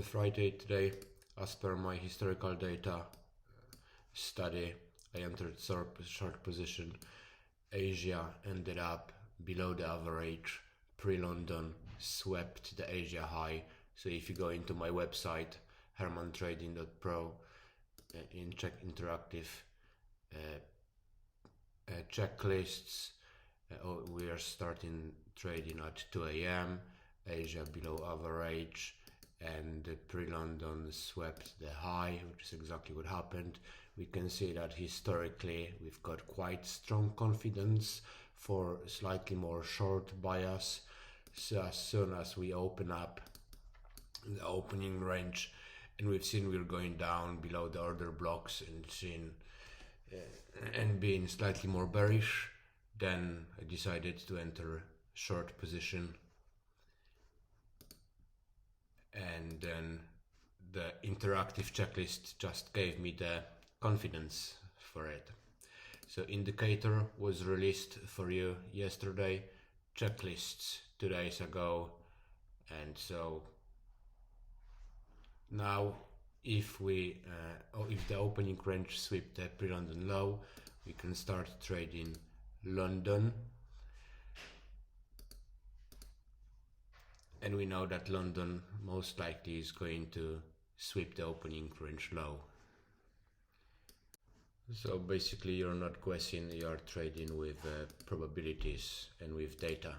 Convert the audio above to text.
Friday today, as per my historical data study, I entered short position. Asia ended up below the average. Pre-London swept the Asia high. So if you go into my website hermantrading.pro, in check interactive checklists, we are starting trading at 2 a.m. Asia below average, and pre-London swept the high, which is exactly what happened. We can see that historically we've got quite strong confidence for slightly more short bias. So as soon as we open up the opening range, and we've seen we're going down below the order blocks and being slightly more bearish, then I decided to enter short position. And then the interactive checklist just gave me the confidence for it. So indicator was released for you yesterday, checklists 2 days ago, and so now if the opening range sweep the pre-London low, we can start trading London. And we know that London most likely is going to sweep the opening range low. So basically you're not guessing, you're trading with probabilities and with data.